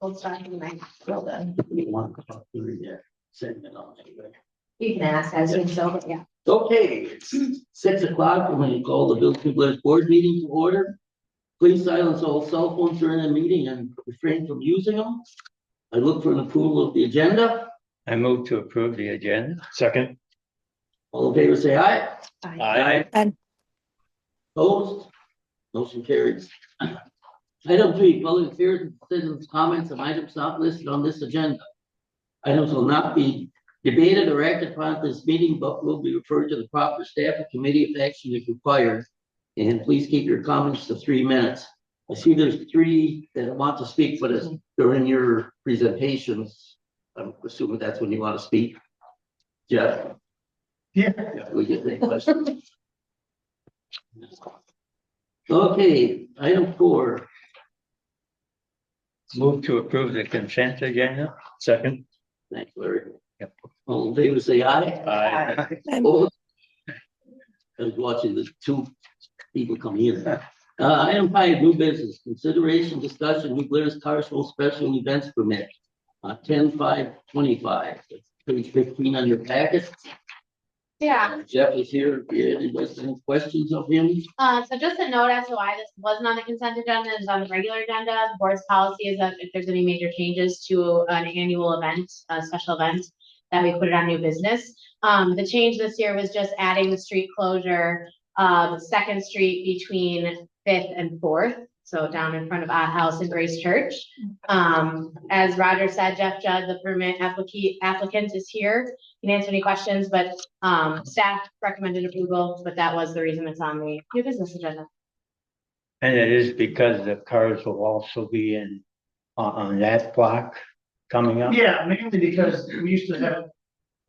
We'll start tonight. Well done. You want to talk through there, send it on anyway. You can ask as you so, but yeah. Okay, it's 6 o'clock, we're going to call the Village Village Board meeting to order. Please silence all cell phones during the meeting and refrain from using them. I look for an approval of the agenda. I move to approve the agenda. Second. All in favor, say aye. Aye. Opposed? Motion carries. Item 3, public affairs and citizens' comments on items not listed on this agenda. Items will not be debated or acted upon at this meeting, but will be referred to the proper staff and committee if action is required. And please keep your comments to 3 minutes. I see there's 3 that want to speak, but it's during your presentations. I'm assuming that's when you want to speak. Jeff? Yeah. We get that question. Okay, item 4. Move to approve the consent agenda. Second. Thanks, Larry. Yep. All in favor, say aye. Aye. Opposed? I was watching the 2 people come here. Item 5, new business, consideration, discussion, New Glarus Car Show special events permit. 10/5/25, page 15 on your packet. Yeah, Jeff is here, if you have any questions of him. so just a note as to why this wasn't on the consent agenda, it's on the regular agenda. The board's policy is that if there's any major changes to an annual event, a special event, that we put it on new business. The change this year was just adding the street closure of Second Street between 5th and 4th. So down in front of Odd House and Grace Church. As Roger said, Jeff Judd, the permit applicant is here. He can answer any questions, but staff recommended approval, but that was the reason it's on the new business agenda. And it is because the cars will also be in on that block coming up. Yeah, mainly because we used to have,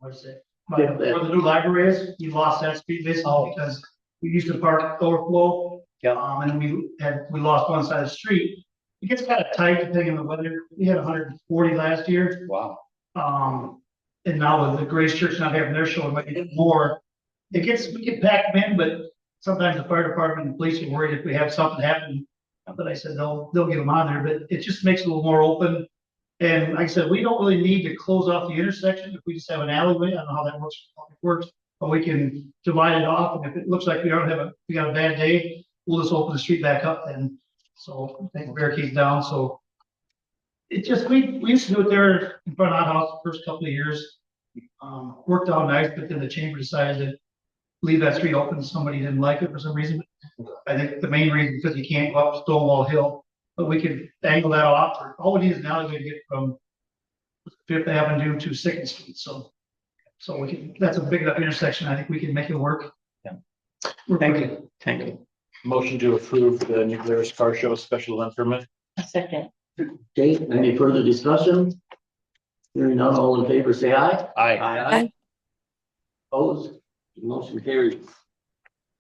what is it? Where the new library is, we lost that street basically because we used to park overflow. Yeah. And we lost one side of the street. It gets kind of tight depending on the weather. We had 140 last year. Wow. And now with the Grace Church not having their show, it might get more. We get packed them in, but sometimes the fire department and police are worried if we have something happen. But I said, they'll get them on there, but it just makes it a little more open. And like I said, we don't really need to close off the intersection if we just have an alleyway. I don't know how that works, but we can divide it off. And if it looks like we got a bad day, we'll just open the street back up then. So take the barricades down. So it just, we used to do it there in front of our house the first couple of years. Worked out nice, but then the chamber decided to leave that street open. Somebody didn't like it for some reason. I think the main reason because you can't go up Stonewall Hill, but we could angle that off. All we need is an alleyway to get from 5th Avenue to 2nd Street. So we can, that's a big enough intersection. I think we can make it work. Yeah. Thank you. Thank you. Motion to approve the New Glarus Car Show special event permit. A second. Okay, any further discussion? Hearing none, all in favor, say aye. Aye. Opposed? Motion carries.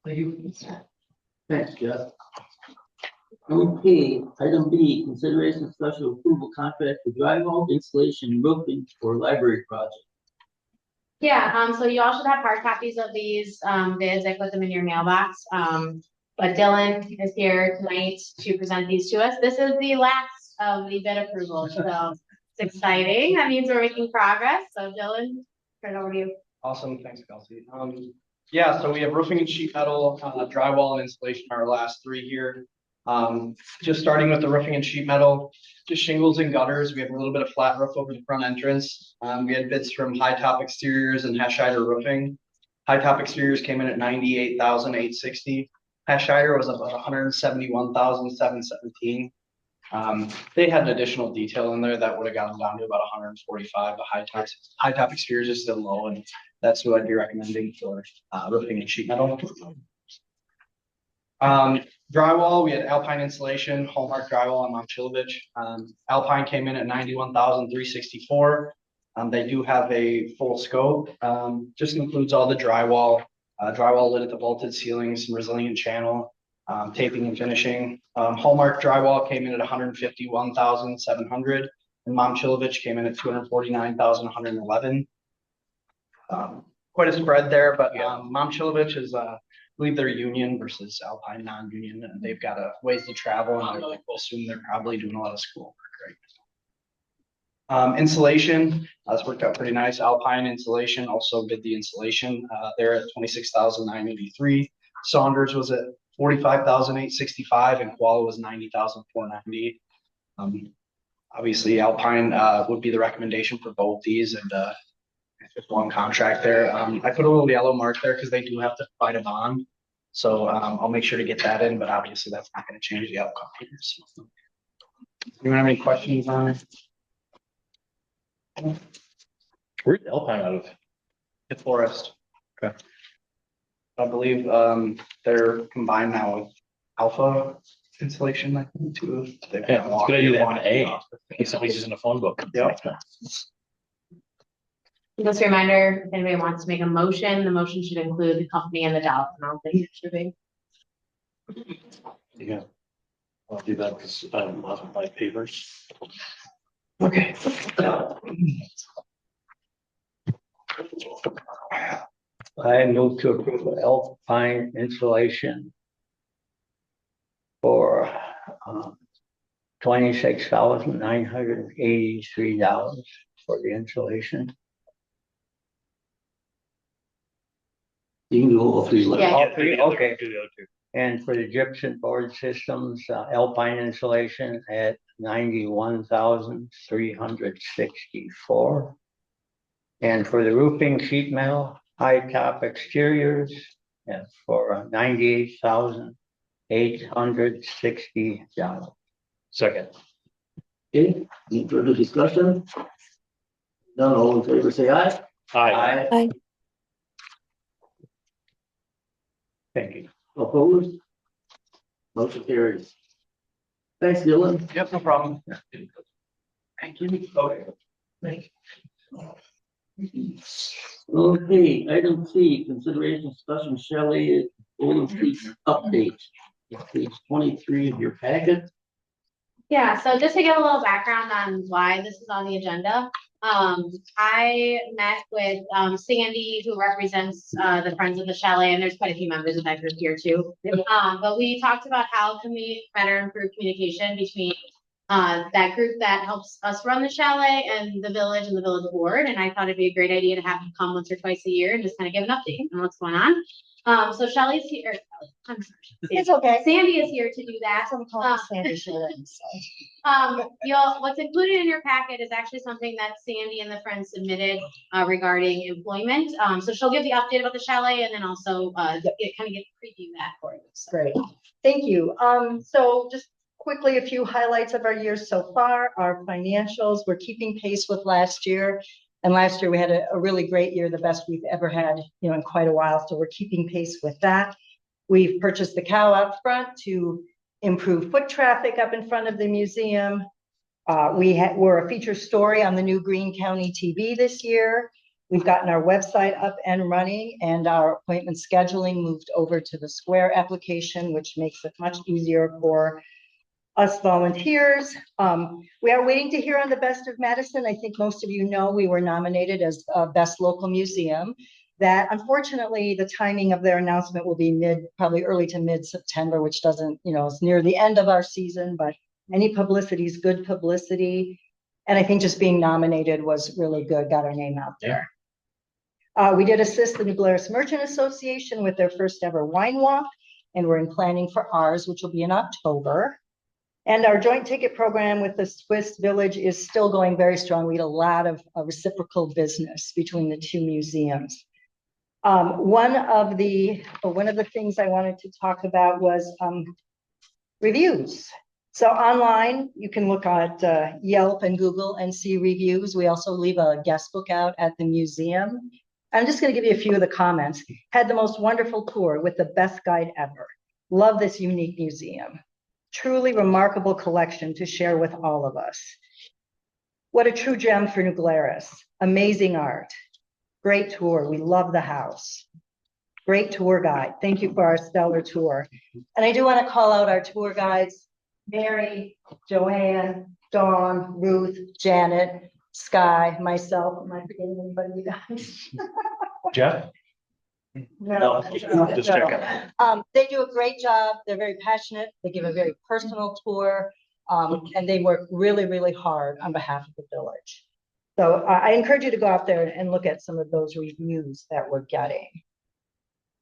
Thank you. Thanks, Jeff. Okay, item B, consideration special approval contract for drywall installation and roofing for library project. Yeah, so you all should have hard copies of these bids. I put them in your mailbox. But Dylan is here tonight to present these to us. This is the last of the bid approval, so it's exciting. That means we're making progress. So Dylan, turn it over to you. Awesome, thanks, Kelsey. Yeah, so we have roofing and sheet metal, drywall and installation are our last 3 here. Just starting with the roofing and sheet metal, just shingles and gutters. We have a little bit of flat roof over the front entrance. We had bids from High Top Exteriors and Hescheider Roofing. High Top Exteriors came in at $98,860. Hescheider was about $171,717. They had an additional detail in there that would have gotten down to about 145. The High Top Exteriors is still low, and that's what I'd be recommending for roofing and sheet metal. Drywall, we had Alpine Insulation, Hallmark Drywall, and Momchilovich. Alpine came in at $91,364. They do have a full scope. Just includes all the drywall, drywall lid at the vaulted ceilings, some resilient channel, taping and finishing. Hallmark Drywall came in at $151,700, and Momchilovich came in at $249,111. Quite a spread there, but Momchilovich is believe they're union versus Alpine non-union, and they've got a ways to travel, and I assume they're probably doing a lot of school work, right? Insulation, that's worked out pretty nice. Alpine Insulation also bid the insulation. They're at 26,983. Saunders was at 45,865, and Koala was 90,490. Obviously Alpine would be the recommendation for both these, and it's just one contract there. I put a little yellow mark there because they do have to provide a bond. So I'll make sure to get that in, but obviously that's not going to change the outcome here. So, anyone have any questions on it? Where's Alpine out of? It's Forest. Okay. I believe they're combined now with Alpha Insulation, I think, too. They've Yeah, got it's a good idea to have an A. Yeah. In case somebody's using a phone book. Yep. Just a reminder, if anybody wants to make a motion, the motion should include the company and the dollar amount that you're approving. Yeah. I'll do that because I don't have my papers. Okay. I move to approve Alpine Insulation for $26,983 for the insulation. You can do all three. levels. Yeah. All three, okay. Do the other two. And for the gypsum board systems, Alpine Insulation at $91,364. And for the roofing sheet metal, high top exteriors, for $98,860. Second. Okay, any further discussion? None, all in favor, say aye. Aye. Thank you. Opposed? Motion carries. Thanks, Dylan. Yep, no problem. Thank you. Okay. Okay, item C, consideration discussion Shelley Golden Fleece update. Page 23 of your packet. Yeah, so just to give a little background on why this is on the agenda. I met with Sandy, who represents the Friends of the Chalet, and there's quite a few members of that group here too. But we talked about how can we better improve communication between that group that helps us run the chalet and the village board. And I thought it'd be a great idea to have them come once or twice a year and just kind of give an update on what's going on. So Shelley's here. I'm sorry. It's okay. Sandy is here to do that. I'm calling Sandy Shulin, so. What's included in your packet is actually something that Sandy and the Friends submitted regarding employment. So she'll give the update about the chalet and then also kind of preview that for you. So. Great, thank you. So just quickly, a few highlights of our year so far. Our financials, we're keeping pace with last year. And last year we had a really great year, the best we've ever had, in quite a while. So we're keeping pace with that. We've purchased the cow out front to improve foot traffic up in front of the museum. We're a feature story on the new Greene County TV this year. We've gotten our website up and running, and our appointment scheduling moved over to the Square application, which makes it much easier for us volunteers. We are waiting to hear on the Best of Madison. I think most of you know we were nominated as Best Local Museum. That unfortunately the timing of their announcement will be probably early to mid-September, which doesn't, it's near the end of our season, but any publicity is good publicity. And I think just being nominated was really good, got our name out there. We did assist the New Glarus Merchant Association with their first ever wine walk, and we're in planning for ours, which will be in October. And our joint ticket program with the Swiss Village is still going very strong. We had a lot of reciprocal business between the two museums. One of the things I wanted to talk about was reviews. So online, you can look at Yelp and Google and see reviews. We also leave a guest book out at the museum. I'm just going to give you a few of the comments. Had the most wonderful tour with the best guide ever. Love this unique museum. Truly remarkable collection to share with all of us. What a true gem for New Glarus. Amazing art. Great tour. We love the house. Great tour guide. Thank you for our stellar tour. And I do want to call out our tour guides, Mary, Joanne, Dawn, Ruth, Janet, Sky, myself. Am I forgetting anybody, you guys? Jeff? No, just checking. They do a great job. They're very passionate. They give a very personal tour. And they work really, really hard on behalf of the village. So I encourage you to go out there and look at some of those reviews that we're getting.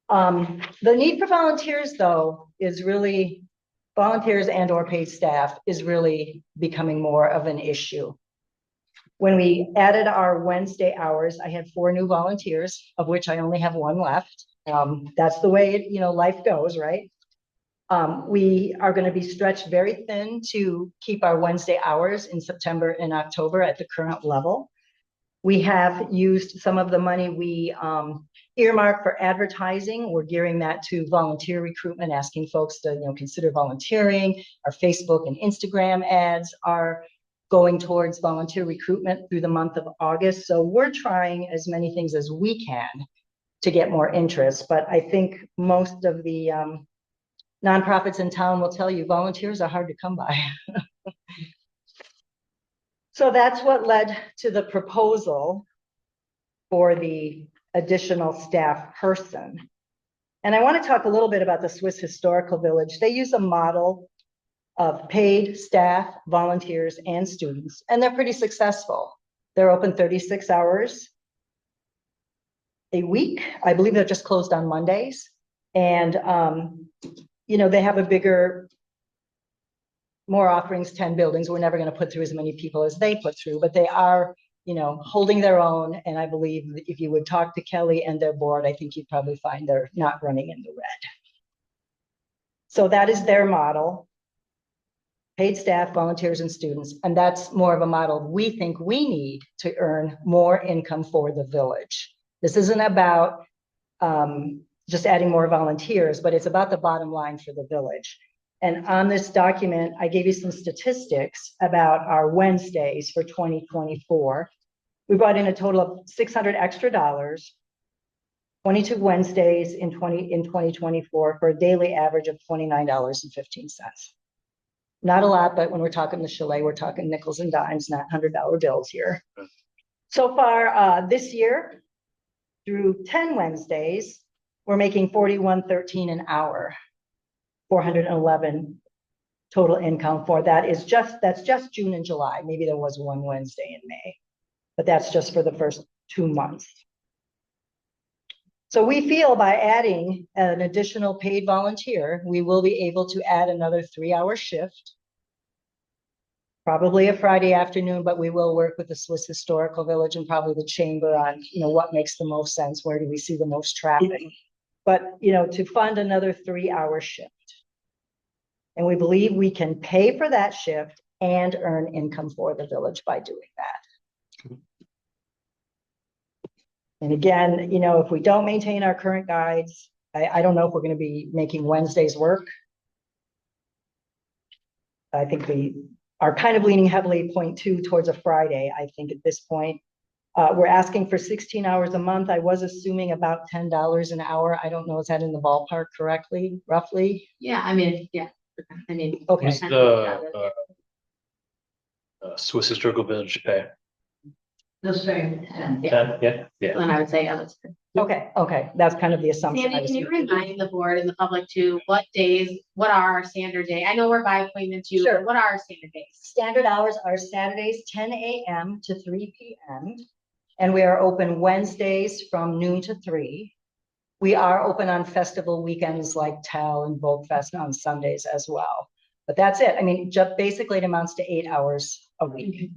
The need for volunteers, though, is really, volunteers and or paid staff is really becoming more of an issue. When we added our Wednesday hours, I had 4 new volunteers, of which I only have 1 left. That's the way, life goes, right? We are going to be stretched very thin to keep our Wednesday hours in September and October at the current level. We have used some of the money we earmarked for advertising. We're gearing that to volunteer recruitment, asking folks to, consider volunteering. Our Facebook and Instagram ads are going towards volunteer recruitment through the month of August. So we're trying as many things as we can to get more interest. But I think most of the nonprofits in town will tell you volunteers are hard to come by. So that's what led to the proposal for the additional staff person. And I want to talk a little bit about the Swiss Historical Village. They use a model of paid staff, volunteers, and students, and they're pretty successful. They're open 36 hours a week. I believe they're just closed on Mondays. And, they have a bigger, more offerings, 10 buildings. We're never going to put through as many people as they put through, but they are, holding their own. And I believe if you would talk to Kelly and their board, I think you'd probably find they're not running in the red. So that is their model. Paid staff, volunteers, and students. And that's more of a model we think we need to earn more income for the village. This isn't about just adding more volunteers, but it's about the bottom line for the village. And on this document, I gave you some statistics about our Wednesdays for 2024. We brought in a total of $600 extra, 22 Wednesdays in 2024 for a daily average of $29.15. Not a lot, but when we're talking the chalet, we're talking nickels and dimes, not $100 bills here. So far this year, through 10 Wednesdays, we're making $41.13 an hour, 411 total income for that. That's just June and July. Maybe there was one Wednesday in May, but that's just for the first 2 months. So we feel by adding an additional paid volunteer, we will be able to add another 3-hour shift, probably a Friday afternoon, but we will work with the Swiss Historical Village and probably the chamber on, what makes the most sense, where do we see the most traffic, but, to fund another 3-hour shift. And we believe we can pay for that shift and earn income for the village by doing that. And again, if we don't maintain our current guides, I don't know if we're going to be making Wednesdays work. I think we are kind of leaning heavily 0.2 towards a Friday, I think, at this point. We're asking for 16 hours a month. I was assuming about $10 an hour. I don't know, is that in the ballpark correctly, roughly? Yeah, yeah. Okay. What's the Swiss Historical Village pay? The same. 10? Yeah. And I would say, that's good. Okay, that's kind of the assumption. Sandy, can you remind the board and the public too, what are our standard day? I know we're by appointment too, Sure. but what are our standard days? Standard hours are Saturdays, 10 a.m. to 3 p.m. And we are open Wednesdays from noon to 3. We are open on festival weekends like TEL and Vogue Fest on Sundays as well. But that's it. I mean, just basically it amounts to 8 hours a week.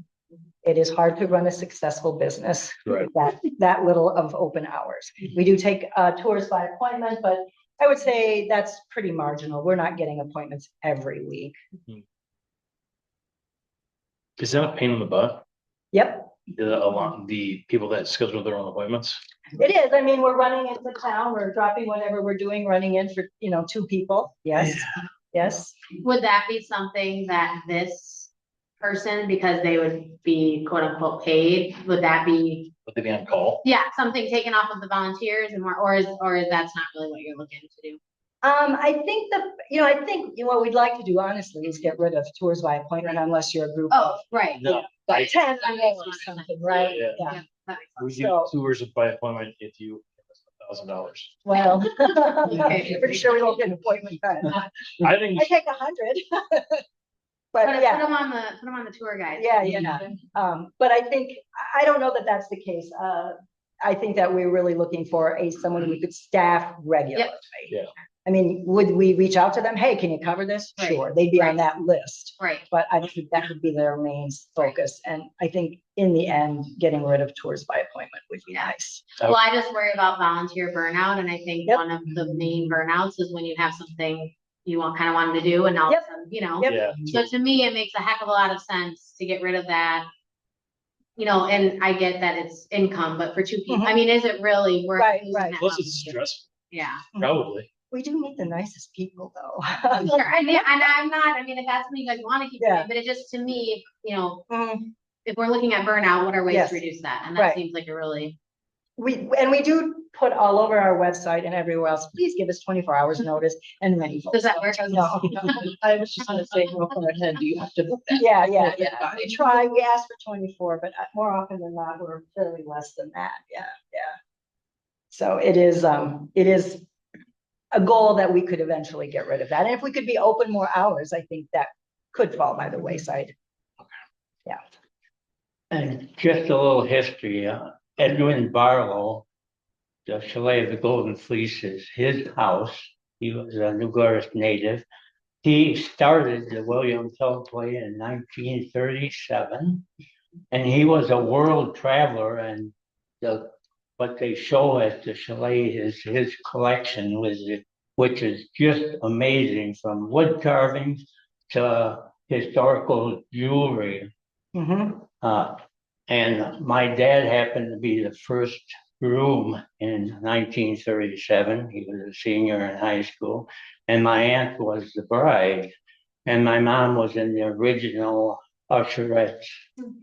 It is hard to run a successful business Right. with that little of open hours. We do take tours by appointment, but I would say that's pretty marginal. We're not getting appointments every week. Is that a pain in the butt? Yep, The people that schedule their own appointments? it is. I mean, we're running into town, we're dropping whatever we're doing, running in for, 2 people. Yes, yes. Would that be something that this person, because they would be quote unquote paid, would that be, Would they be on call? yeah, something taken off of the volunteers and more, or that's not really what you're looking to do? I think what we'd like to do honestly is get rid of tours by appointment unless you're a group Oh, of right. No. like 10 That makes or more sense. something, right? Yeah. Yeah. That makes We sense. do tours by appointment if you give us $1,000. Well, Okay. pretty sure we won't get an appointment then. I think I take 100. Put But put yeah, them on the tour guide. yeah. But I think, I don't know that that's the case. I think that we're really looking for someone who could staff regularly. Yeah. I mean, would we reach out to them? Hey, can you cover this? Right, Sure, they'd be on right. that list. Right. But I don't think that would be their main focus. And I think in the end, getting rid of tours by appointment would be Yeah. nice. Well, I just worry about volunteer burnout, and I think Yep. one of the main burnouts is when you have something you kind of wanted to do, and all of a Yep. sudden, you know. Yep. Yeah. So to me, it makes a heck of a lot of sense to get rid of that. You know, and I get that it's income, but for two people, I mean, is it really worth Right, losing right. that Plus much? it's stressful, Yeah. probably. We do meet the nicest people though. Sure, I mean, and I'm not, I mean, if that's what you guys want to keep Yeah. doing, but it just, to me, you know, Mm, if we're looking at burnout, what are ways Yes. to reduce that? And Right. that seems like a really, we do put all over our website and everywhere else, please give us 24 hours notice and many. does that work? No. I was just gonna say, real quick, do you have to book that? Yeah. We try, we ask for 24, but more often than not, we're fairly less than that. Yeah. So it is a goal that we could eventually get rid of that. And if we could be open more hours, I think that could fall by the wayside. And just a little history, Edwin Barlow, the Chalet of the Golden Fleeces, his house, he was a New Glarus native. He started the William Tell play in 1937, and he was a world traveler, and what they show at the Chalet is his collection, which is just amazing, from wood carvings to historical jewelry. Mhm. And my dad happened to be the first groom in 1937. He was a senior in high school, and my aunt was the bride, and my mom was in the original usherettes.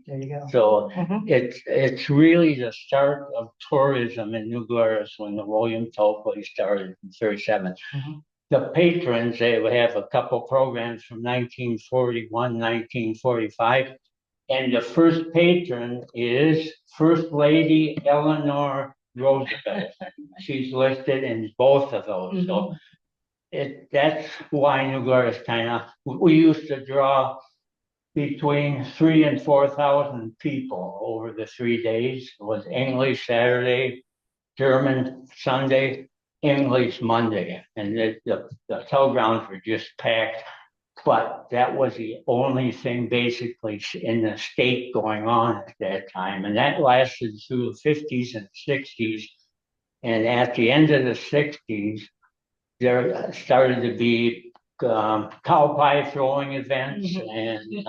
There you go. So Mhm. it's really the start of tourism in New Glarus when the William Tell place started in 37. Mhm. The patrons, they would have a couple programs from 1941, 1945. And the first patron is First Lady Eleanor Roosevelt. She's listed in both of those. So that's why New Glarus we used to draw between 3,000 and 4,000 people over the 3 days. It was English Saturday, German Sunday, English Monday, and the tow grounds were just packed. But that was the only thing basically in the state going on at that time, and that lasted through the 50s and 60s. And at the end of the 60s, there started to be cow pie throwing events and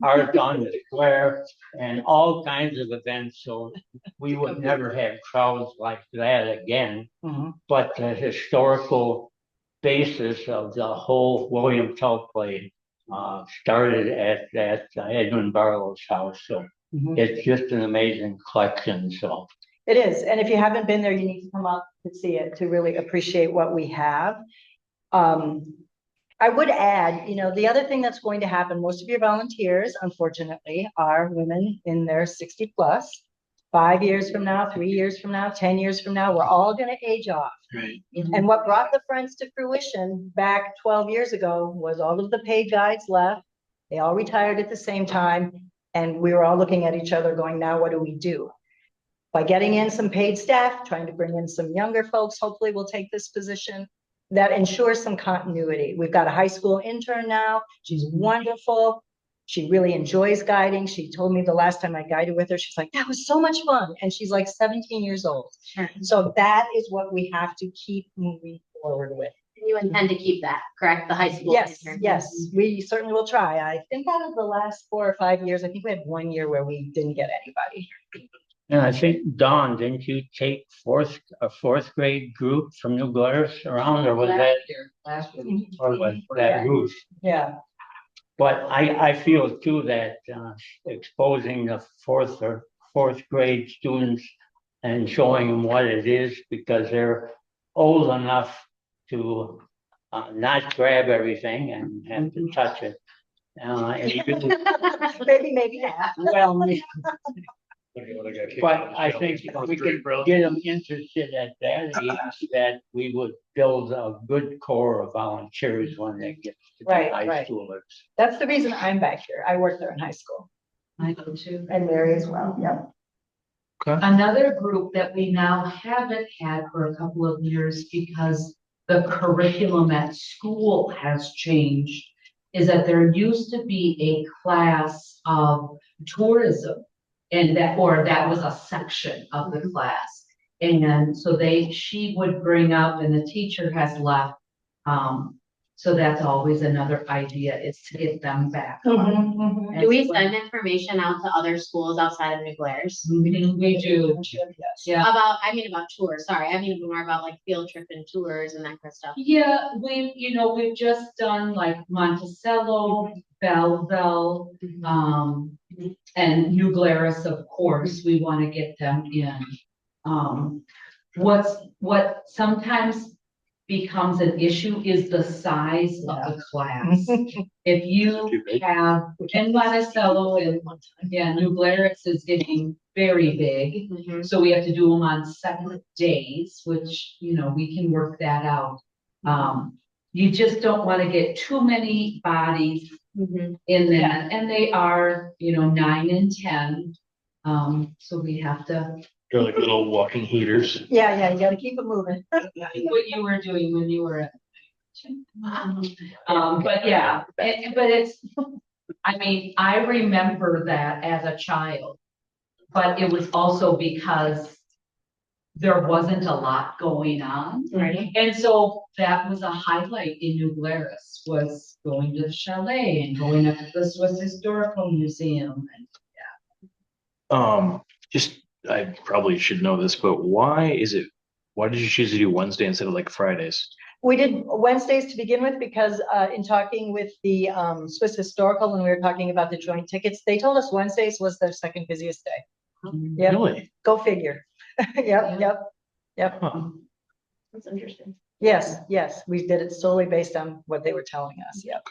art on the square and all kinds of events. So we would never have crowds like that again. Mhm. But the historical basis of the whole William Tell play started at that Edwin Barlow's house. So Mhm. it's just an amazing collection. So It is, and if you haven't been there, you need to come up to see it, to really appreciate what we have. I would add, the other thing that's going to happen, most of your volunteers, unfortunately, are women in their 60 plus. 5 years from now, 3 years from now, 10 years from now, we're all gonna age off. Right. And what brought the Friends to fruition back 12 years ago was all of the paid guides left. They all retired at the same time, and we were all looking at each other going, now what do we do? By getting in some paid staff, trying to bring in some younger folks, hopefully we'll take this position. That ensures some continuity. We've got a high school intern now. She's wonderful. She really enjoys guiding. She told me the last time I guided with her, she's like, that was so much fun. And she's like 17 years old. Sure. So that is what we have to keep moving forward with. You intend to keep that, correct? The high school. Yes, intern? yes, we certainly will try. I think out of the last 4 or 5 years, I think we had 1 year where we didn't get anybody. and I think Dawn, didn't you take a fourth grade group from New Glarus around, or was that or was that Ruth? Yeah, But I feel too that exposing the fourth grade students and showing them what it is, because they're old enough to not grab everything and have to touch it. And really, maybe not. well, But I think if we could get them interested at that age, that we would build a good core of volunteers when they get to be Right, high right. schoolers. That's the reason I'm back here. I worked there in high school. I do too. And Mary as well, yep. Another group that we now haven't had for a couple of years because the curriculum at school has changed is that there used to be a class of tourism. And that was a section of the class. And so she would bring up, and the teacher has left. So that's always another idea, is to get them back. Do we send information out to other schools outside of New Glarus? We do, yeah. About tours, sorry, I mean more about like field trip and tours and that kind of stuff. Yeah, we've just done like Monticello, Belleville, and New Glarus, of course, we want to get them in. What sometimes becomes an issue is the size of the class. If you have, in Monticello and New Glarus is getting very big. So we have to do them on separate days, which, we can work that out. You just don't want to get too many bodies in that, and they are, 9 and 10. So we have to. They're like little walking heaters. Yeah, you gotta keep it moving. What you were doing when you were at. But yeah, but it's, I remember that as a child, but it was also because there wasn't a lot going on. Right. And so that was a highlight in New Glarus, was going to the chalet and going up to the Swiss Historical Museum. I probably should know this, but why did you choose to do Wednesday instead of like Fridays? We did Wednesdays to begin with because in talking with the Swiss Historical, when we were talking about the joint tickets, they told us Wednesdays was their second busiest day. Yep. Really? Go figure. Yep. Huh. That's interesting. Yes, we did it solely based on what they were telling us. Yep.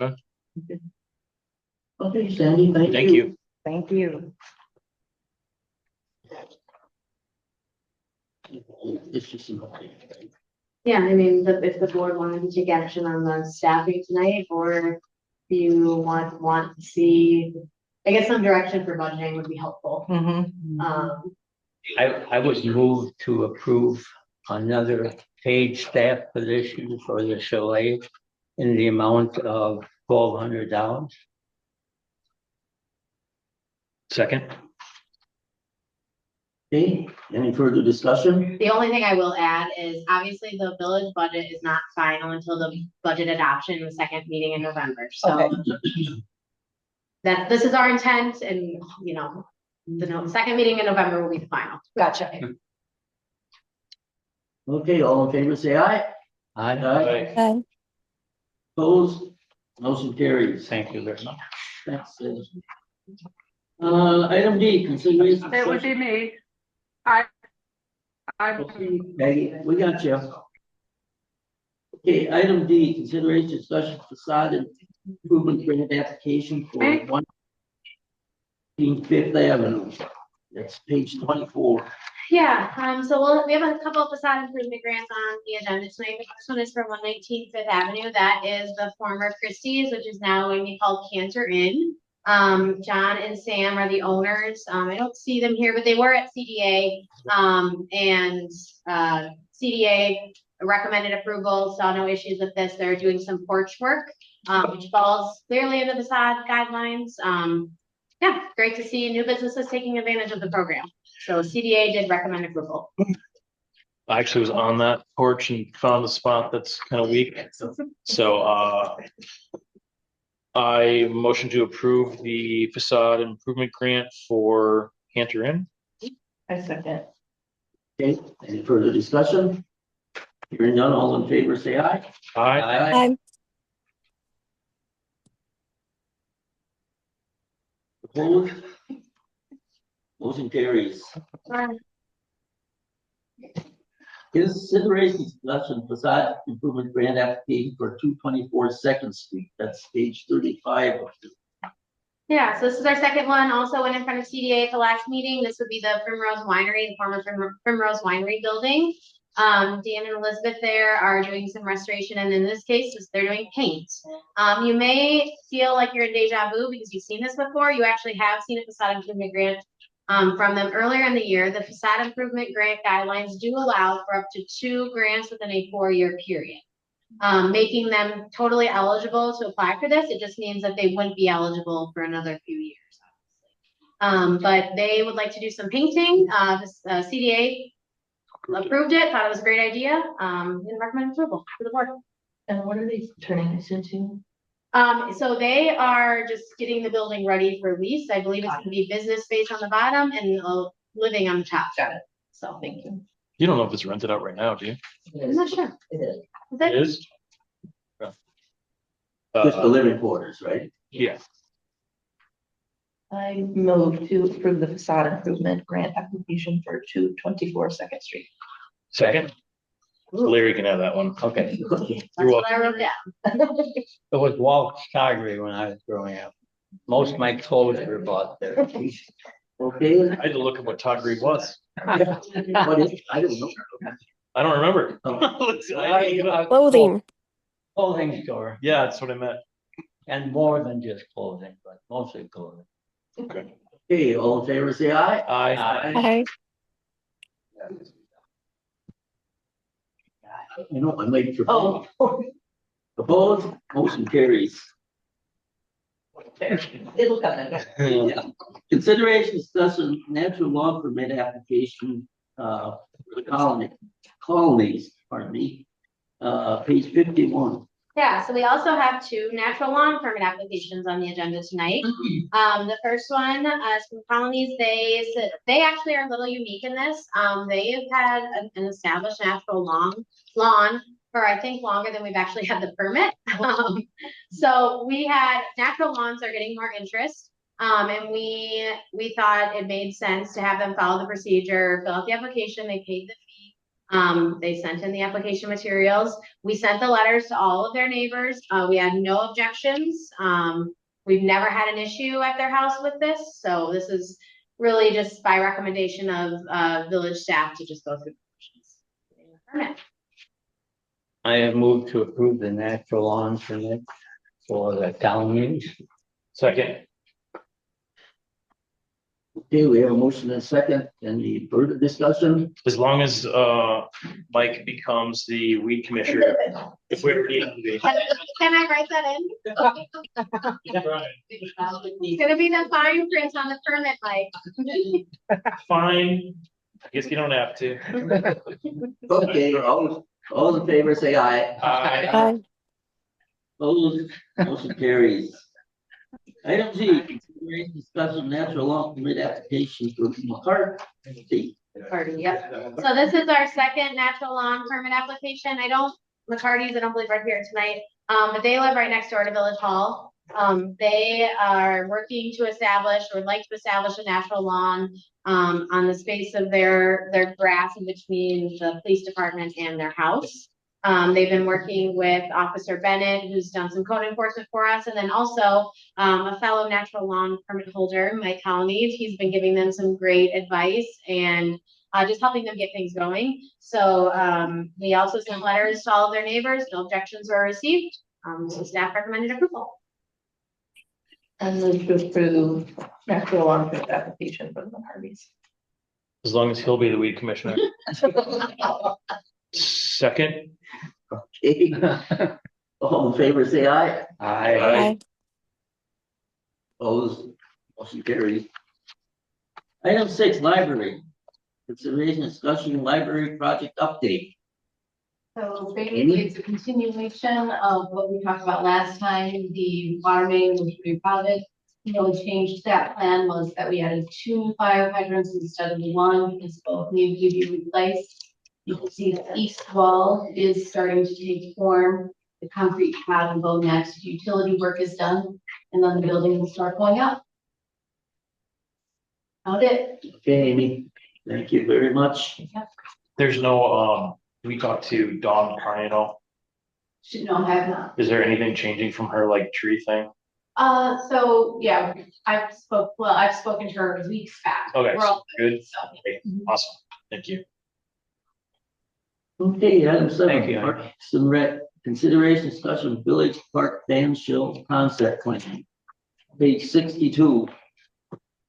Okay, Sandy, Thank you. Thank you. It's just Yeah, if the board wanted to take action on the staffing tonight, or if you want to see, I guess some direction for budgeting would be helpful. I would move to approve another paid staff position for the chalet in the amount of $1,200. Second. Okay, any further discussion? The only thing I will add is obviously the village budget is not final until the budget adoption in the second meeting in November, so. Okay. That this is our intent, and the second meeting in November will be the final. Gotcha. Okay, all in favor, say aye. Aye. Opposed? Motion carries. Thank you very much. Thanks. Item D, consideration. It would be me. Okay, Peggy, we got you. Okay, item D, consideration discussion facade improvement grant application for 115 Fifth Avenue. That's page 24. Yeah, so we have a couple of facade improvement grants on the agenda tonight. The first one is for 119 Fifth Avenue. That is the former Christie's, which is now going to be called Cantor Inn. John and Sam are the owners. I don't see them here, but they were at CDA. And CDA recommended approval, saw no issues with this. They're doing some porch work, which falls clearly into the facade guidelines. Yeah, great to see new businesses taking advantage of the program. So CDA did recommend approval. I actually was on that porch and found a spot that's kind of weak. So I motion to approve the facade improvement grant for Cantor Inn. I second. Okay, any further discussion? Hearing none, all in favor, say aye. Aye. Opposed? Motion carries. Consideration discussion facade improvement grant application for 224 Second Street. That's page 35 of the Yeah, so this is our second one, also went in front of CDA at the last meeting. This would be the Primrose Winery, the former Primrose Winery building. Dan and Elizabeth there are doing some restoration, and in this case, they're doing paint. You may feel like you're in deja vu because you've seen this before. You actually have seen a facade improvement grant from them earlier in the year. The facade improvement grant guidelines do allow for up to 2 grants within a 4-year period. Making them totally eligible to apply for this. It just means that they wouldn't be eligible for another few years, obviously. But they would like to do some painting. CDA approved it, thought it was a great idea, and recommend approval for the board. And what are they turning this into? So they are just getting the building ready for lease. I believe it's gonna be business space on the bottom and living on the top. Got it. So thank you. You don't know if it's rented out right now, do you? I'm not sure. It is. Is It it? is? Just the living quarters, right? Yeah, I move to approve the facade improvement grant application for 224 Second Street. second. Larry can have that one. Okay. That's You're what I wrote down. It was Walt Stargry when I was growing up. Most of my clothes were bought there. Okay, I had to look at what Todd Reed was. what is, I don't know. I don't remember. Clothing. Clothing store, Yeah, that's what I meant. and more than just clothing, but mostly clothing. Okay. Okay, all in favor, say aye. I, Hi. You know, I'm waiting for. Oh. Opposed, motion carries. It'll come in. Yeah. Consideration discussing natural law permit application, for the colonies, pardon me. Page 51. Yeah, so we also have 2 natural lawn permit applications on the agenda tonight. The first one, is from Colonies. They actually are a little unique in this. They have had an established natural lawn for, I think, longer than we've actually had the permit. So we had, natural lawns are getting more interest. And we thought it made sense to have them follow the procedure, fill out the application, they paid the fee. They sent in the application materials. We sent the letters to all of their neighbors. We had no objections. We've never had an issue at their house with this. So this is really just by recommendation of village staff to just go through the permit. I have moved to approve the natural lawn permit for the colonies. second. Okay, we have a motion and a second. Any further discussion? As long as, Mike becomes the weed commissioner, if we ever need him to be. Can I write that in? It's gonna be the fine print on the permit, Mike. Fine. I guess you don't have to. Okay, all in favor, say aye. Hi. Opposed, motion carries. Item G, consideration discussion natural law permit application for McCarthy. Party, yep. So this is our second natural lawn permit application. McCarty's, I don't believe are here tonight. But they live right next door to Village Hall. They are working to establish, or would like to establish, a natural lawn on the space of their grass in between the police department and their house. They've been working with Officer Bennett, who's done some code enforcement for us, and then also a fellow natural lawn permit holder, Mike Colony. He's been giving them some great advice and just helping them get things going. So we also sent letters to all of their neighbors. No objections were received. So staff recommended approval. And move to approve natural lawn permit application for the McCarthy's. As long as he'll be the weed commissioner. Second. Okay. All in favor, say aye. Hi. Opposed, motion carries. Item 6, library. Consideration discussion library project update. So basically, it's a continuation of what we talked about last time, the water main, which we proud of it. The only change to that plan was that we added 2 fire hydrants instead of 1, because both need to be replaced. You can see the east wall is starting to take form. The concrete pad will go next, utility work is done, and then the building will start going up. About it. Okay, Amy, thank you very much. There's no, we talked to Dawn Carney at all. No, I have not. Is there anything changing from her like tree thing? So, yeah, I've spoken to her weeks back. Okay, We're all good. so. Okay, awesome. Thank you. Okay, item Thank you. seven, Parks and Rec, consideration discussion village park ban shield concept plan. Page 62.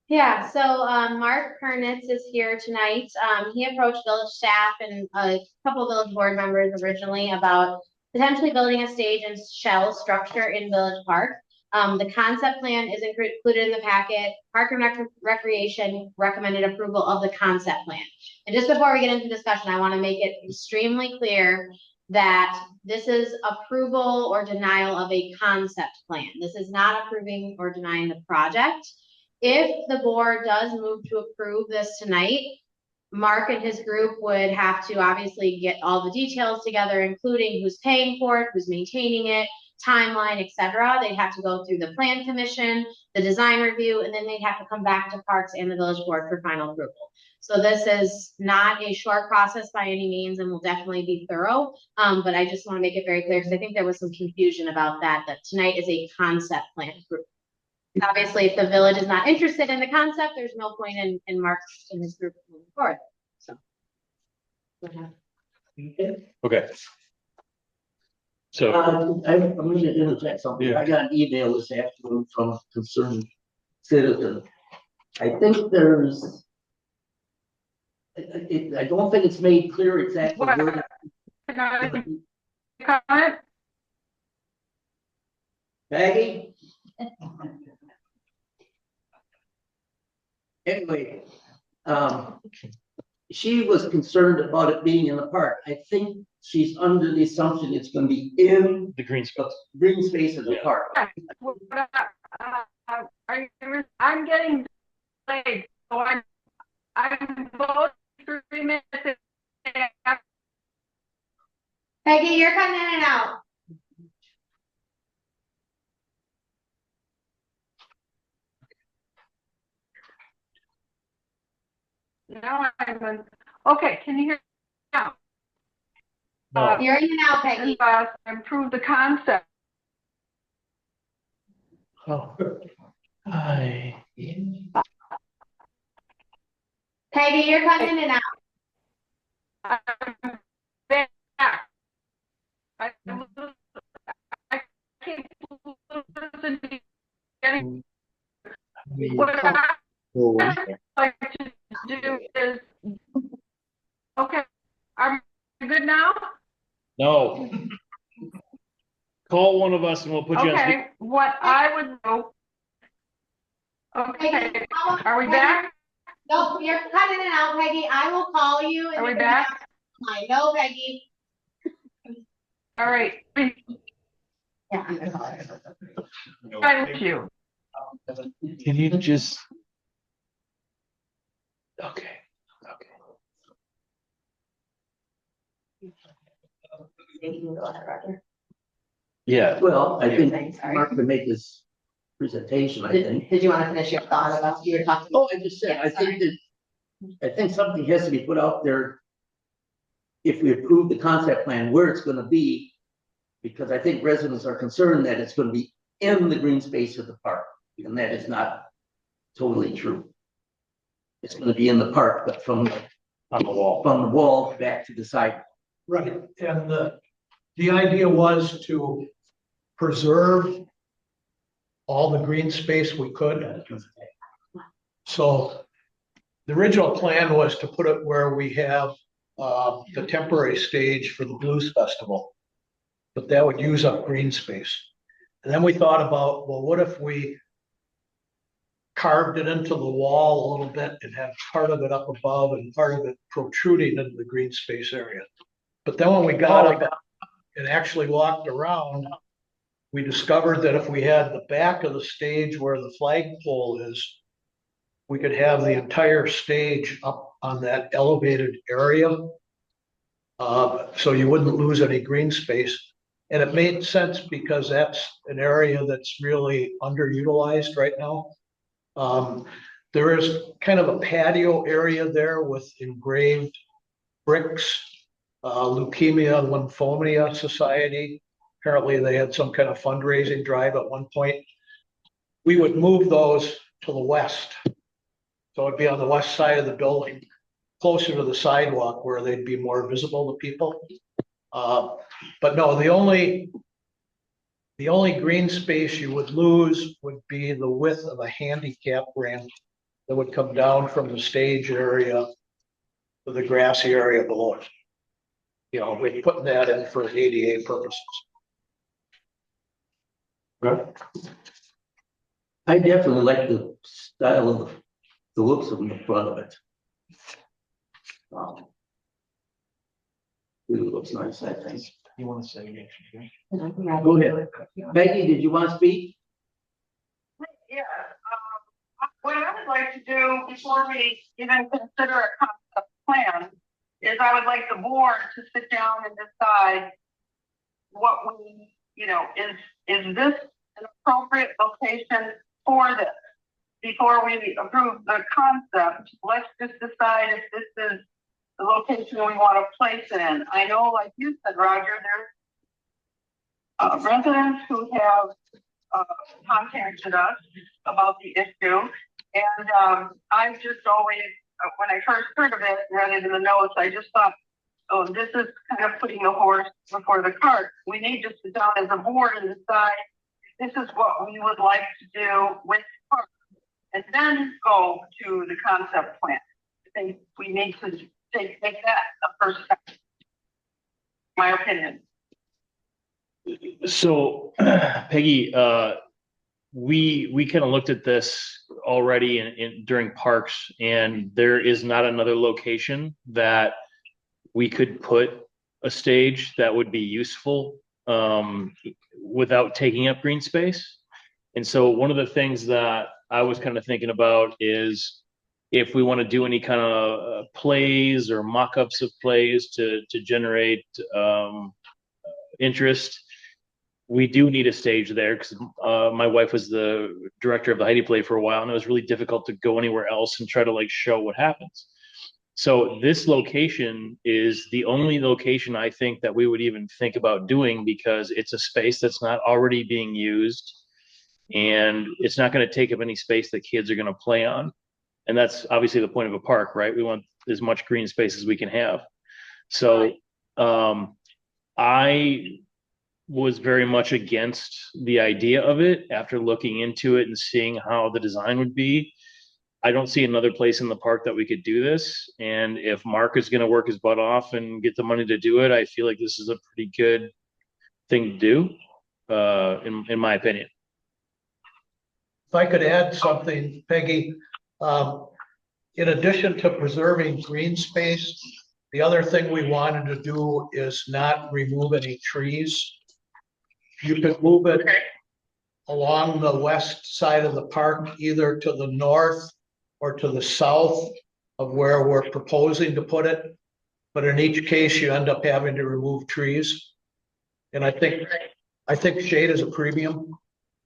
Yeah, so Mark Kernitz is here tonight. He approached village staff and a couple of village board members originally about potentially building a stage and shell structure in Village Park. The concept plan is included in the packet. Park and Recreation recommended approval of the concept plan. And just before we get into discussion, I want to make it extremely clear that this is approval or denial of a concept plan. This is not approving or denying the project. If the board does move to approve this tonight, Mark and his group would have to obviously get all the details together, including who's paying for it, who's maintaining it, timeline, etc. They'd have to go through the plan commission, the design review, and then they'd have to come back to Parks and the village board for final approval. So this is not a short process by any means and will definitely be thorough. But I just want to make it very clear because I think there was some confusion about that tonight is a concept plan approval. Obviously, if the village is not interested in the concept, there's no point in Mark's and his group moving forward. So. Okay. So, I'm going to interject something. Yeah. I got an email this afternoon from a concerned citizen. I think there's, I don't think it's made clear exactly where. Maggie? Anyway, she was concerned about it being in the park. I think she's under the assumption it's going to be in the green space. the green space of the park. I'm getting delayed, so I'm both 3 minutes. Peggy, you're coming in and out. Now okay, can you hear now? No. You're in and out, Peggy. Improve the concept. Oh. Hi. Peggy, you're coming in and out. I'm back. I can't listen to you. What I like to do is, okay, are we good now? No. Call one of us and we'll put you on. Okay, what I would do. Okay, are we back? No, you're cutting in and out, Peggy. I will call you. Are we back? I know, Peggy. All right. Yeah, I'm gonna call her. Thank you. Can you just? Okay. Yeah. Well, I think Sorry. Mark can make his presentation, I think. Did you want to finish your thought about you were talking? Oh, I just said, Yeah, I think that, I think something has to be put out there. If we approve the concept plan, where it's gonna be, because I think residents are concerned that it's gonna be in the green space of the park, and that is not totally true. It's gonna be in the park, but from On the wall. the wall back to the side. Right, and the idea was to preserve all the green space we could. So the original plan was to put it where we have the temporary stage for the Blues Festival. But that would use up green space. And then we thought about, well, what if we carved it into the wall a little bit and have part of it up above and part of it protruding into the green space area. But then when we got up and actually walked around, we discovered that if we had the back of the stage where the flagpole is, we could have the entire stage up on that elevated area. So you wouldn't lose any green space. And it made sense because that's an area that's really underutilized right now. There is kind of a patio area there with engraved bricks, Leukemia and Lymphomia Society. Apparently they had some kind of fundraising drive at one point. we would move those to the west. So it'd be on the west side of the building, closer to the sidewalk where they'd be more visible to people. But no, the only green space you would lose would be the width of a handicap ramp that would come down from the stage area to the grassy area below it. You know, we're putting that in for ADA purposes. I definitely like the style of the looks of the front of it. It looks nice, I think. You want to say? Go ahead. Peggy, did you want to speak? Yeah, what I would like to do before we even consider a concept plan is I would like the board to sit down and decide what we, is this an appropriate location for this? Before we approve the concept, let's just decide if this is the location we want to place it in. I know, like you said, Roger, there's residents who have contacted us about the issue. And I've just always, when I first heard of it, read it in the notes, I just thought, oh, this is kind of putting the horse before the cart. We need to sit down as a board and decide this is what we would like to do with the park, and then go to the concept plan. I think we need to take that the first step. My opinion. So, Peggy, we kind of looked at this already during parks, and there is not another location that we could put a stage that would be useful without taking up green space. And so one of the things that I was kind of thinking about is if we want to do any kind of plays or mock-ups of plays to generate interest, we do need a stage there, because my wife was the director of the Heidi Play for a while, and it was really difficult to go anywhere else and try to show what happens. So this location is the only location I think that we would even think about doing, because it's a space that's not already being used, and it's not going to take up any space that kids are going to play on. And that's obviously the point of a park, right? We want as much green space as we can have. So I was very much against the idea of it after looking into it and seeing how the design would be. I don't see another place in the park that we could do this. And if Mark is going to work his butt off and get the money to do it, I feel like this is a pretty good thing to do, in my opinion. If I could add something, Peggy, in addition to preserving green space, the other thing we wanted to do is not remove any trees. You could move it along the west side of the park, either to the north or to the south of where we're proposing to put it. But in each case, you end up having to remove trees. And I think shade is a premium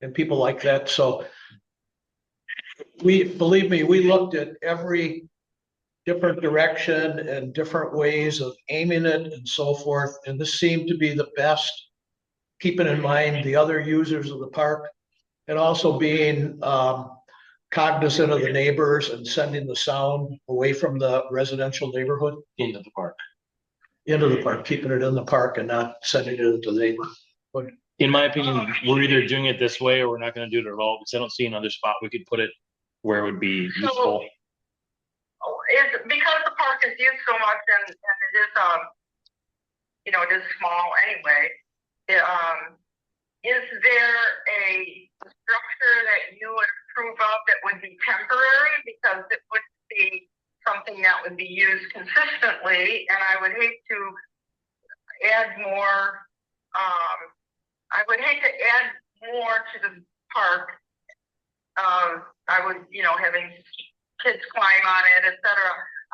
and people like that. So believe me, we looked at every different direction and different ways of aiming it and so forth. And this seemed to be the best, keeping in mind the other users of the park, and also being cognizant of the neighbors and sending the sound away from the residential neighborhood. Into the park. Into the park, keeping it in the park and not sending it into the neighborhood. In my opinion, we're either doing it this way or we're not going to do it at all, because I don't see another spot we could put it where it would be useful. Because the park is used so much and it is, it is small anyway. Is there a structure that you would approve of that would be temporary? Because it would be something that would be used consistently, and I would hate to add more. I would hate to add more to the park. I would, having kids climb on it, etc.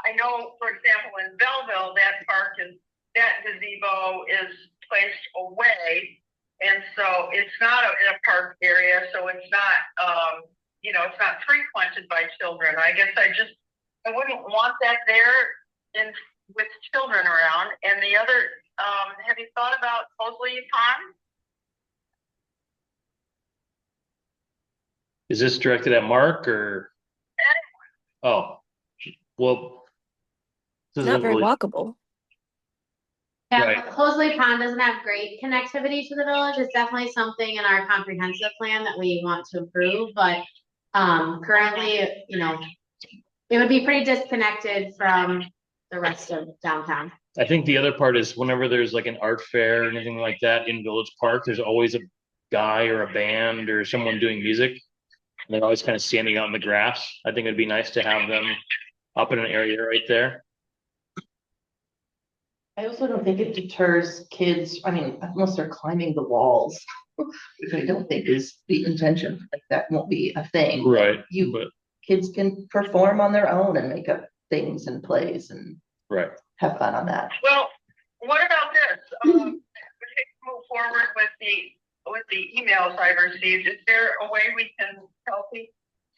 I know, for example, in Belleville, that gazebo is placed away. And so it's not in a park area, so it's not, it's not frequented by children. I guess I wouldn't want that there with children around. And the other, have you thought about Mosley Pond? Is this directed at Mark or? Oh, well. this Not isn't very really- walkable. Yeah, Right. Hosley Pond doesn't have great connectivity to the village. It's definitely something in our comprehensive plan that we want to improve, but currently, you know, it would be pretty disconnected from the rest of downtown. I think the other part is whenever there's like an art fair or anything like that in Village Park, there's always a guy or a band or someone doing music. And they're always kind of standing out in the grass. I think it'd be nice to have them up in an area right there. I also don't think it deters kids, I mean, unless they're climbing the walls, which I don't think is the intention, like that won't be a thing. Right. You, But, kids can perform on their own and make up things and plays and right. have fun on that. Well, what about this? We need to move forward with the emails I've received. Is there a way we can, Kelsey,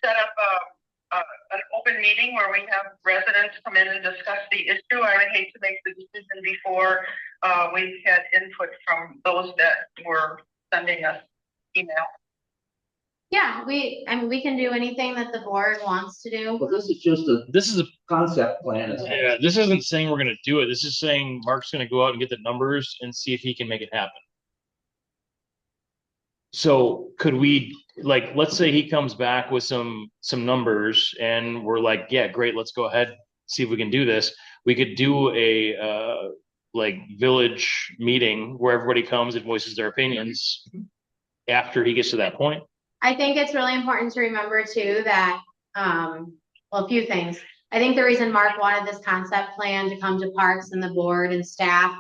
set up an open meeting where we have residents come in and discuss the issue? I would hate to make the decision before we've had input from those that were sending us email. Yeah, we can do anything that the board wants to do. Well, this is just This is a concept plan. isn't it? yeah, this isn't saying we're gonna do it. This is saying Mark's gonna go out and get the numbers and see if he can make it happen. So could we, like, let's say he comes back with some numbers and we're like, yeah, great, let's go ahead, see if we can do this. We could do a like village meeting where everybody comes and voices their opinions after he gets to that point. I think it's really important to remember too that, well, a few things. I think the reason Mark wanted this concept plan to come to Parks and the board and staff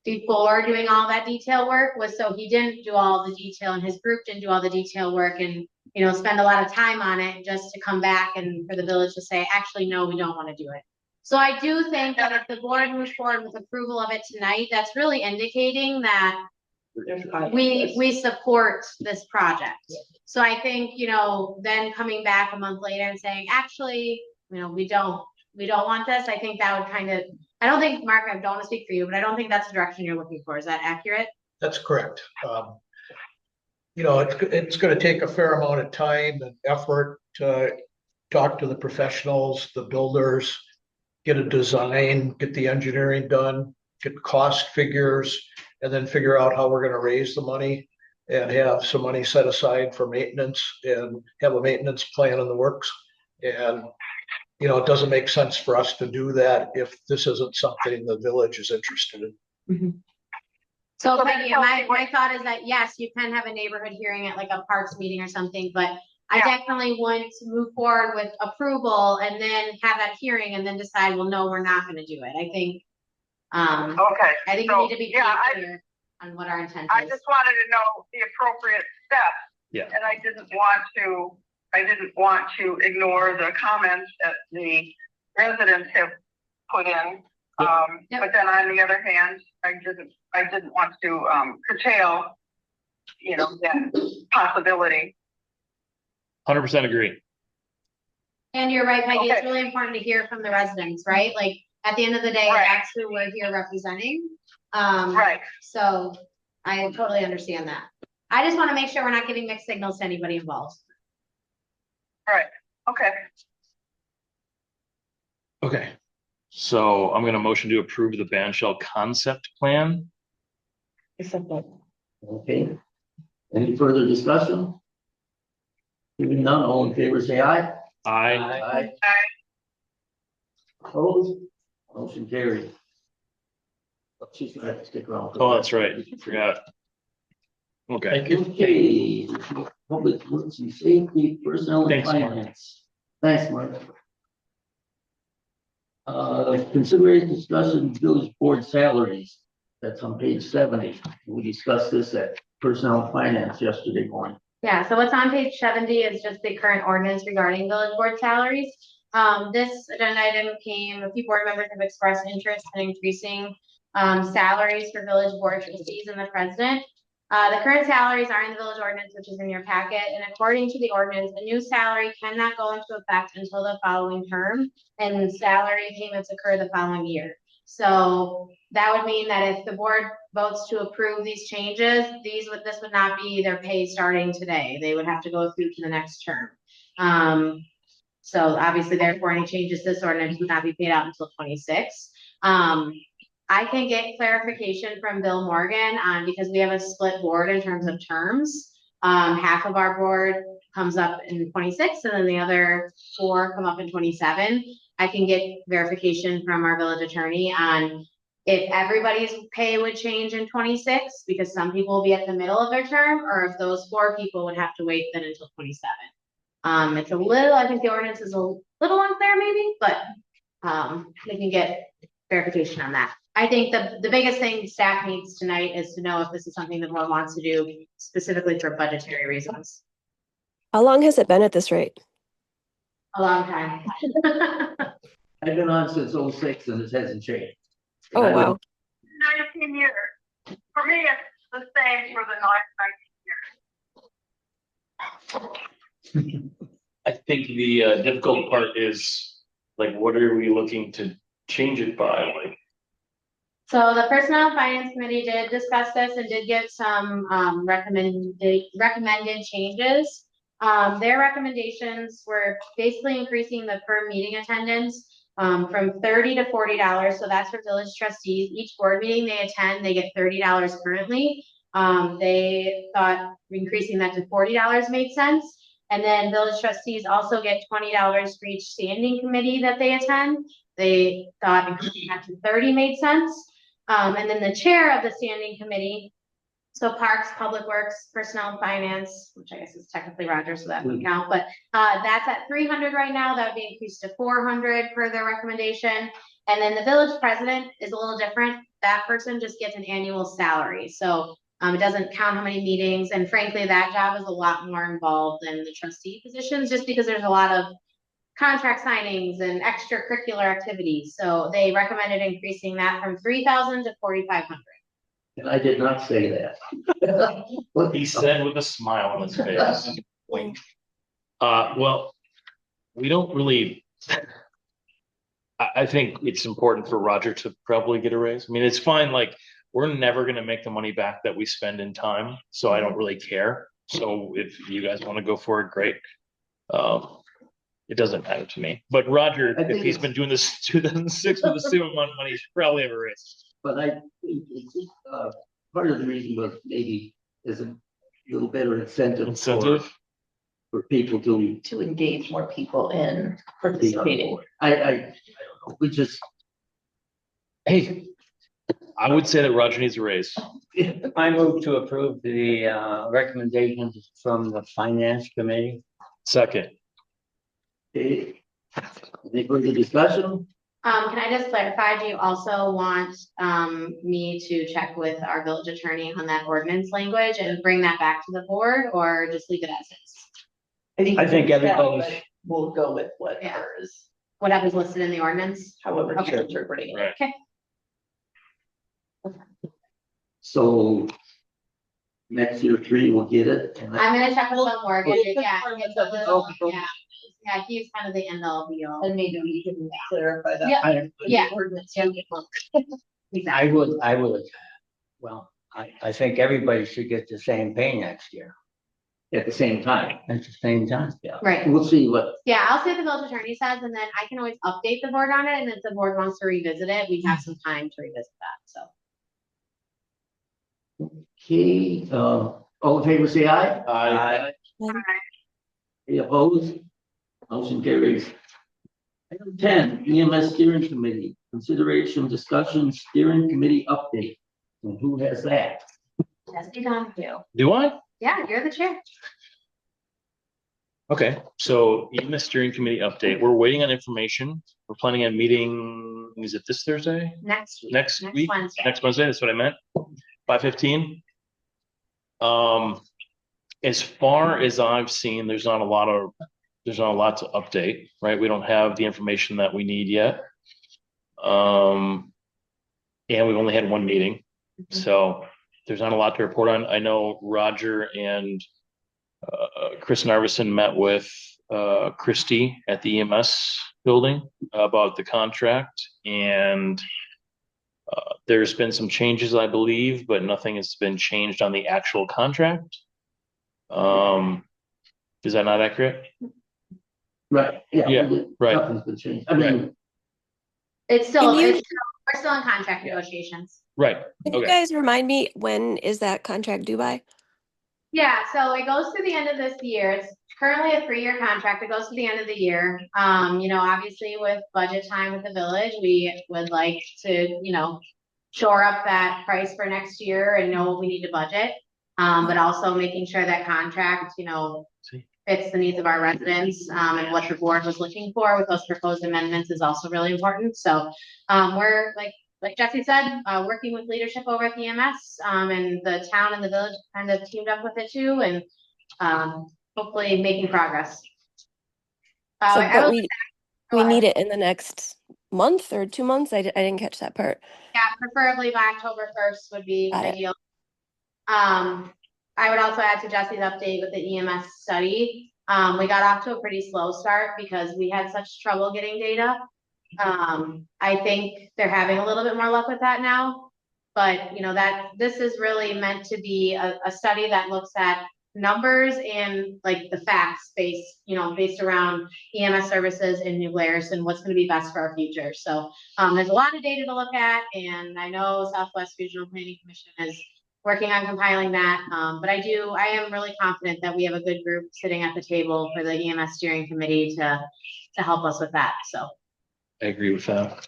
before doing all that detail work was so he didn't do all the detail and his group didn't do all the detail work and, you know, spend a lot of time on it just to come back and for the village to say, actually, no, we don't want to do it. So I do think that if the board moves forward with approval of it tonight, that's really indicating that we support this project. So I think, you know, then coming back a month later and saying, actually, you know, we don't want this. I think that would kind of, I don't think, Mark, I don't want to speak for you, but I don't think that's the direction you're looking for. Is that accurate? That's correct. You know, it's gonna take a fair amount of time and effort to talk to the professionals, the builders, get a design, get the engineering done, get cost figures, and then figure out how we're gonna raise the money and have some money set aside for maintenance and have a maintenance plan in the works. And, you know, it doesn't make sense for us to do that if this isn't something the village is interested in. So So Peggy, then my thought is that, yes, you can have a neighborhood hearing at like a parks meeting or something, but I Yeah. definitely want to move forward with approval and then have that hearing and then decide, well, no, we're not gonna do it. I think, Okay. I think we So, need to be yeah, clear on what our intent I is. just wanted to know the appropriate steps. Yeah. And I didn't want to ignore the comments that the residents have put in. Yep. But then on the other hand, I didn't want to curtail, you know, that possibility. 100% agree. And you're right, Peggy, it's Okay. really important to hear from the residents, right? Like, at the end of the day, Right. that's who we're here representing. Right. So I totally understand that. I just want to make sure we're not giving mixed signals to anybody involved. Right. Okay. Okay. So I'm gonna motion to approve the band shell concept plan. Okay. Any further discussion? Hearing none, all in favor, say aye. I Opposed? Motion carried. She's gonna have to stick around. Oh, that's right. Forgot. Okay. Okay, public works and safety, personnel and Thanks, Mark. finance. Thanks, Mark. Consideration discussion village board salaries. That's on page 70. We discussed this at personnel and finance yesterday morning. Yeah, so what's on page 70 is just the current ordinance regarding village board salaries. This agenda item came, a few board members have expressed interest in increasing salaries for village board trustees and the president. The current salaries are in the village ordinance, which is in your packet, and according to the ordinance, a new salary cannot go into effect until the following term, and salary payments occur the following year. So that would mean that if the board votes to approve these changes, this would not be their pay starting today. They would have to go through to the next term. So obviously therefore any changes to this ordinance would not be paid out until 26. I can get clarification from Bill Morgan on, because we have a split board in terms of terms. Half of our board comes up in 26 and then the other 4 come up in 27. I can get verification from our village attorney on if everybody's pay would change in 26, because some people will be at the middle of their term, or if those 4 people would have to wait then until 27. It's a little, I think the ordinance is a little unclear maybe, but we can get verification on that. I think the biggest thing staff needs tonight is to know if this is something the board wants to do specifically for budgetary reasons. How long has it been at this rate? A long time. I've been on since '06 and it hasn't changed. Oh, wow. 19 years. For me, it's the same for the last 19 years. I think the difficult part is like, what are we looking to change it by? Like, So the Personnel and Finance Committee did discuss this and did give some recommended changes. Their recommendations were basically increasing the per meeting attendance from $30 to $40. So that's for village trustees. Each board meeting they attend, they get $30 currently. They thought increasing that to $40 made sense. And then village trustees also get $20 for each standing committee that they attend. They thought increasing that to $30 made sense. And then the chair of the standing committee, so Parks, Public Works, Personnel and Finance, which I guess is technically Roger, so that would count, but that's at 300 right now. That would be increased to 400 per their recommendation. And then the village president is a little different. That person just gets an annual salary. So it doesn't count how many meetings. And frankly, that job is a lot more involved than the trustee positions, just because there's a lot of contract signings and extracurricular activities. So they recommended increasing that from 3,000 to 4,500. And I did not say that. what he said with a smile on his face. Wink. Well, we don't really. I think it's important for Roger to probably get a raise. I mean, it's fine. Like, we're never going to make the money back that we spend in time, so I don't really care. So if you guys want to go for it, great. It doesn't matter to me. But Roger, if he's been doing this 2006 with the same amount of money, he should probably have a raise. But I think it's part of the reason was maybe there's a little better incentive. For people To engage more people in participating. I don't know. We just. Hey, I would say that Roger needs a raise. I move to approve the recommendations from the Finance Committee. Second. Okay. Any further discussion? Can I just clarify, do you also want me to check with our village attorney on that ordinance language and bring that back to the board, or just leave it as is? I think everybody's. We'll go with whatever is, Whatever's listed in the ordinance? however Okay. you're interpreting it. Right. Okay, So next year 3 will get it. And I'm gonna check with Bill Morgan, We'll yeah, confirm it's it a with little, Bill. yeah, he's kind of the end all be all. And maybe we can clarify that. Yeah. Yeah. Ordinance. I would, well, I think everybody should get the same pay next year at the same time. at the same time. Yeah. Right. We'll see what. Yeah, I'll see what the village attorney says, and then I can always update the board on it, and if the board wants to revisit it, we have some time to revisit that, so. Okay, all in favor, say aye. Aye. Any opposed? Motion carries. Item 10, EMS Steering Committee, consideration, discussion, steering committee update. And who has that? Trustee Donahue. Do I? Yeah, you're the chair. Okay, so in the steering committee update, we're waiting on information. We're planning on meeting, is it this Thursday? Next week. Next week? Wednesday. Next Wednesday, that's what I meant. 5:15. As far as I've seen, there's not a lot to update, right? We don't have the information that we need yet. And we've only had one meeting, so there's not a lot to report on. I know Roger and Chris Narveson met with Christie at the EMS building about the contract, and There's been some changes, I believe, but nothing has been changed on the actual contract. Is that not accurate? Right, Yeah, yeah. right. Nothing's been changed. I mean, It's still, Can you- we're still in contract negotiations. Right, Can you okay. guys remind me, when is that contract due by? Yeah, so it goes to the end of this year. It's currently a 3-year contract. It goes to the end of the year. Obviously with budget time with the village, we would like to, shore up that price for next year and know what we need to budget. But also making sure that contract, fits the needs of our residents, and what the board was looking for with those proposed amendments is also really important. So, we're like Jesse said, working with leadership over at the EMS, and the town and the village kind of teamed up with it too, and, hopefully making progress. So, I but will- we need it in the next month or 2 months? I didn't catch that part. Yeah, preferably by October 1st would be Got it. ideal. I would also add to Jesse's update with the EMS study. We got off to a pretty slow start because we had such trouble getting data. I think they're having a little bit more luck with that now. But this is really meant to be a study that looks at numbers and like the facts based around EMS services in New Glarus and what's going to be best for our future. So there's a lot of data to look at, and I know Southwest Regional Planning Commission is working on compiling that. But I am really confident that we have a good group sitting at the table for the EMS steering committee to help us with that. So. I agree with that.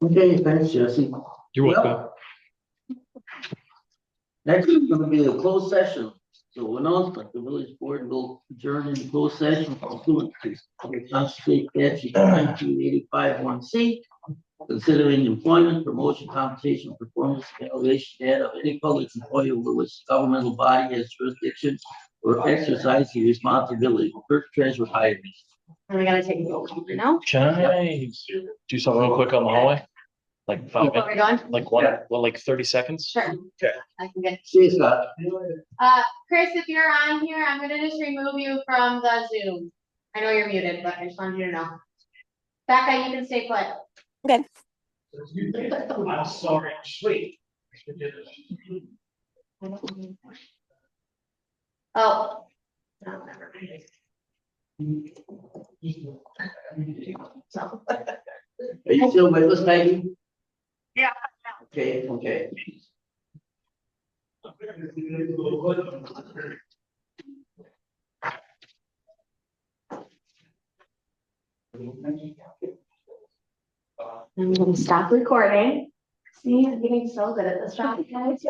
okay, thanks, Jesse. You're Well, welcome. Next is gonna be a closed session. So announcement, the village board will adjourn in closed session pursuant to Wisconsin State Statute 1985-1C, considering employment, promotion, compensation, performance, evaluation data of any public employee over which the governmental body has jurisdiction or exercise the responsibility. Clerk treasurer hired. And we gotta take a vote, Can I do something real quick on the hallway? Like 5 Where minutes, we going? like one, well, like 30 seconds? Sure. Okay. I can get. See you, Scott. Chris, if you're on here, I'm gonna just remove you from the Zoom. I know you're muted, but I just wanted you to know. Becca, you can stay put. Okay. I'm sorry, sweet. Oh. No, never mind. So. Are you still with us, Maggie? Yeah. Okay, okay. I'm gonna stop recording. See, I'm getting so good at this job, guys.